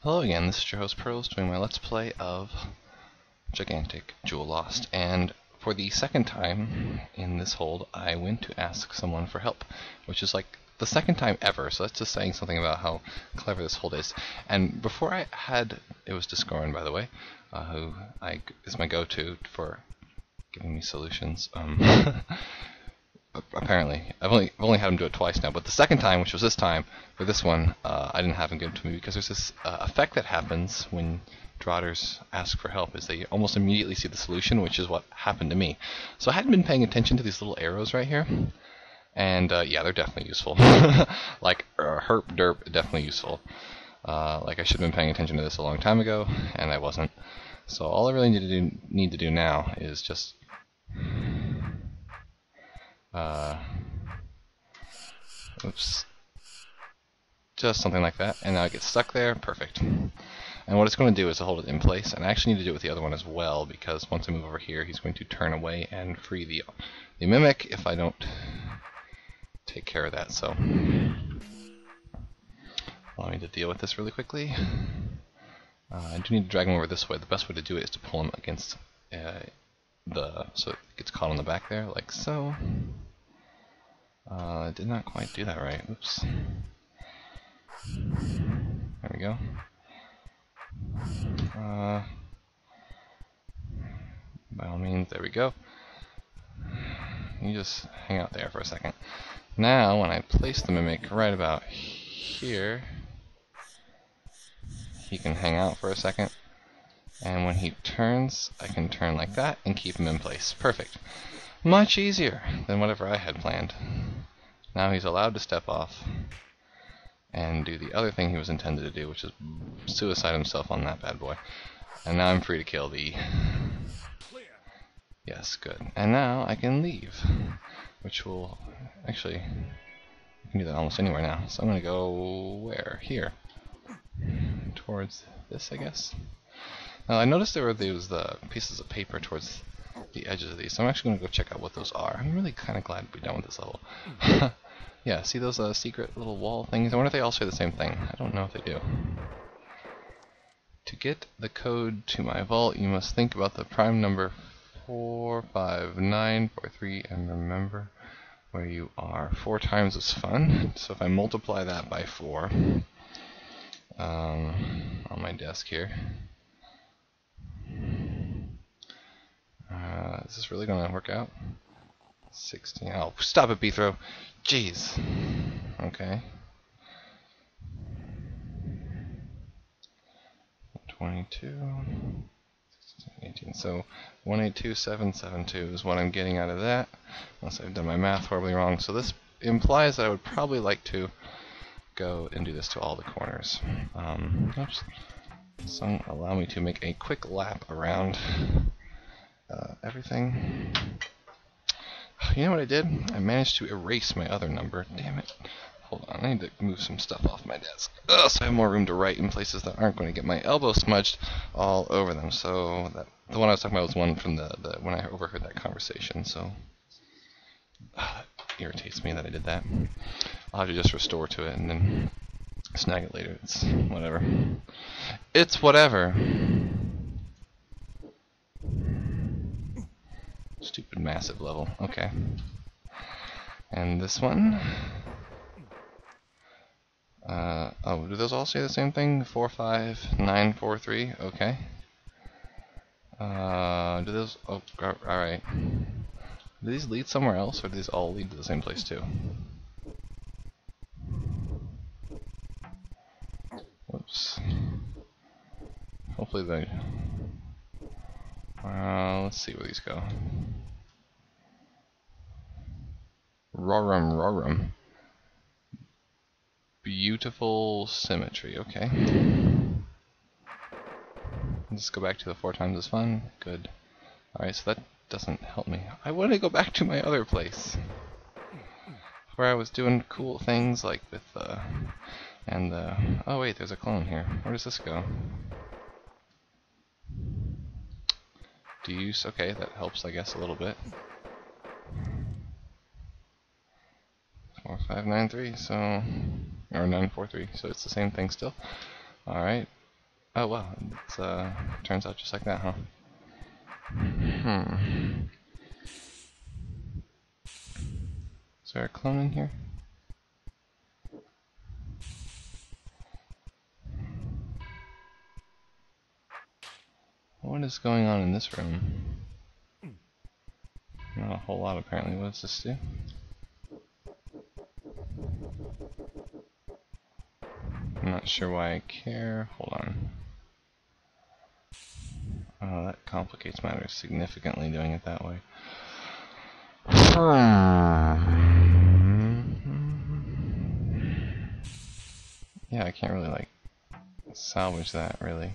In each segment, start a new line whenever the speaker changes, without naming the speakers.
Hello again, this is your host Pearls doing my Let's Play of Gigantic Jewel Lost, and for the second time in this hold I went to ask someone for help, which is like the second time ever, so that's just saying something about how clever this hold is. And before I had, it was Discorin, by the way, who is my go-to for giving me solutions. Apparently, I've only had him do it twice now, but the second time, which was this time, for this one, I didn't have him give it to me because there's this effect that happens when DRODers ask for help, is they almost immediately see the solution, which is what happened to me. So I hadn't been paying attention to these little arrows right here, and yeah, they're definitely useful. Like herp derp, definitely useful. Like I should have been paying attention to this a long time ago, and I wasn't. So all I really need to do now is just oops. Just something like that, and now it gets stuck there. Perfect. And what it's going to do is to hold it in place, and I actually need to do it with the other one as well, because once I move over here, he's going to turn away and free the mimic if I don't take care of that. So allow me to deal with this really quickly. I do need to drag him over this way. The best way to do it is to pull him against so it gets caught on the back there, like so. I did not quite do that right. Oops. There we go. By all means, there we go. You just hang out there for a second. Now, when I place the mimic right about here, he can hang out for a second. And when he turns, I can turn like that and keep him in place. Perfect. Much easier than whatever I had planned. Now he's allowed to step off and do the other thing he was intended to do, which is suicide himself on that bad boy. And now I'm free to kill the... Yes, good. And now I can leave, which will... Actually, I can do that almost anywhere now. So I'm going to go... where? Here. Towards this, I guess. Now I noticed there were these pieces of paper towards the edges of these, so I'm actually going to go check out what those are. I'm really kind of glad to be done with this level. Yeah, see those secret little wall things? I wonder if they all say the same thing. I don't know if they do. To get the code to my vault, you must think about the prime number 45943 and remember where you are. 4 times is fun, so if I multiply that by 4 on my desk here, is this really going to work out? 16. Oh, stop it, B-throw. Jeez. Okay. 22. 16, 18. So 182772 is what I'm getting out of that, unless I've done my math horribly wrong. So this implies that I would probably like to go and do this to all the corners. Oops. So allow me to make a quick lap around everything. You know what I did? I managed to erase my other number. Damn it. Hold on, I need to move some stuff off my desk. Ugh, so I have more room to write in places that aren't going to get my elbow smudged all over them. So the one I was talking about was one from when I overheard that conversation. So that irritates me that I did that. I'll have to just restore to it and then snag it later. It's whatever. It's whatever. Stupid massive level. Okay. And this one. Oh, do those all say the same thing? 45943. Okay. Do those? Oh, all right. Do these lead somewhere else, or do these all lead to the same place too? Whoops. Hopefully they. Let's see where these go. RORRIM. Beautiful symmetry. Okay. Let's go back to the 4 times is fun. Good. Alright, so that doesn't help me. I want to go back to my other place, where I was doing cool things like with oh wait, there's a clone here. Where does this go? Okay, that helps I guess a little bit. 4593, so or 943, so it's the same thing still. Alright. Oh wow, it's turns out just like that, huh? Hmm. Is there a clone in here? What is going on in this room? Not a whole lot apparently. What does this do? I'm not sure why I care. Hold on. Oh, that complicates matters significantly doing it that way. Yeah, I can't really like salvage that really.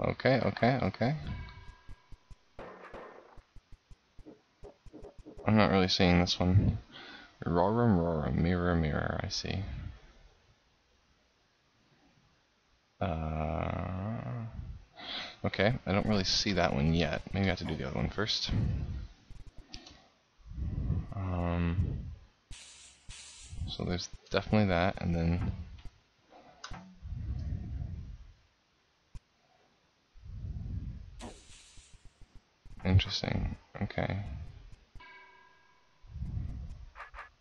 Okay, okay, okay. I'm not really seeing this one. RORRIM, RORRIM, mirror, mirror, I see. Okay, I don't really see that one yet. Maybe I have to do the other one first. So there's definitely that, and then interesting. Okay.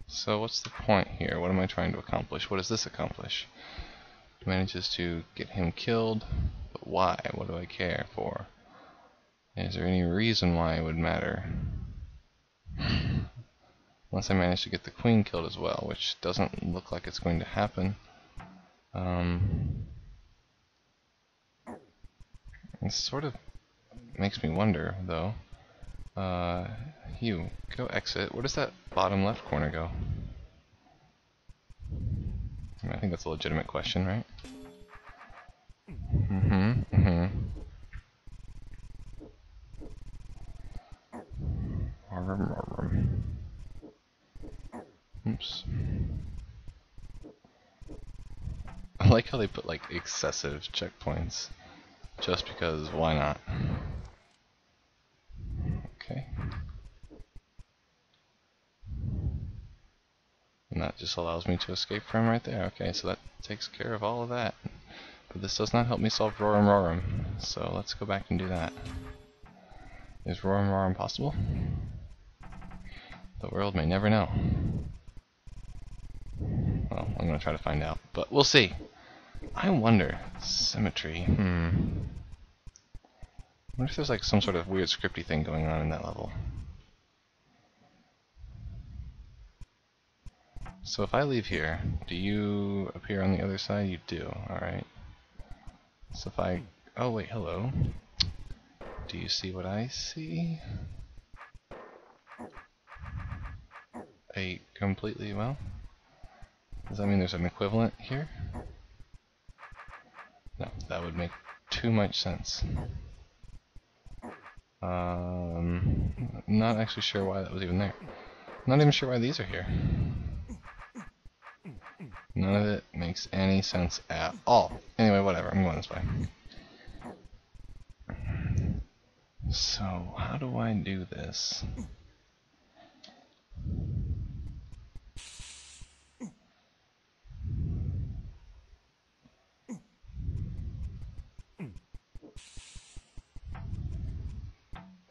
So what's the point here? What am I trying to accomplish? What does this accomplish? It manages to get him killed, but why? What do I care for? Is there any reason why it would matter? Unless I manage to get the queen killed as well, which doesn't look like it's going to happen. It sort of makes me wonder, though. Hugh, go exit. Where does that bottom left corner go? I think that's a legitimate question, right? Oops. I like how they put like excessive checkpoints. Just because, why not? Okay. And that just allows me to escape from right there. Okay, so that takes care of all of that. But this does not help me solve RORRIM RORRIM. So let's go back and do that. Is RORRIM RORRIM possible? The world may never know. Well, I'm going to try to find out. But we'll see. I wonder. Symmetry. I wonder if there's like some sort of weird scripty thing going on in that level. So if I leave here, do you appear on the other side? You do, alright. So if I... Oh wait, hello. Do you see what I see? A completely... well? Does that mean there's an equivalent here? No, that would make too much sense. Not actually sure why that was even there. Not even sure why these are here. None of it makes any sense at all. Anyway, whatever, I'm going this way. So, how do I do this?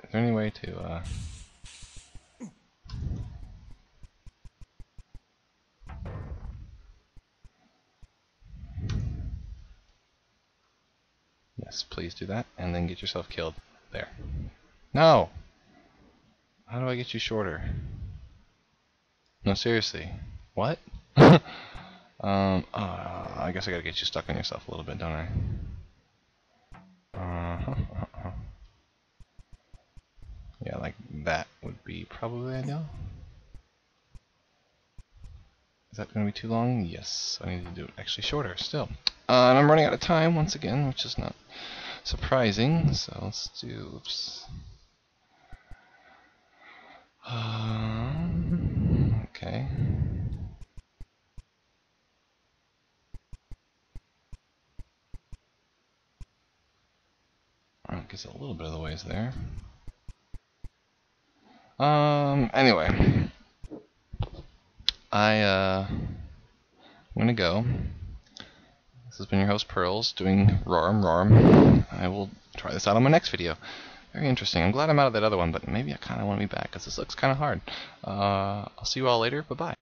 Is there any way to, Yes, please do that, and then get yourself killed. There. No! How do I get you shorter? No, seriously. What? I guess I gotta get you stuck on yourself a little bit, don't I? Yeah, like that would be probably ideal. Is that gonna be too long? Yes, I need to do it actually shorter still. And I'm running out of time once again, which is not surprising, so let's do, oops. Okay. I guess a little bit of the ways there. Anyway. I'm gonna go. This has been your host Pearls doing RORRIM. I will try this out on my next video. Very interesting. I'm glad I'm out of that other one, but maybe I kind of want to be back because this looks kind of hard. I'll see you all later. Bye-bye.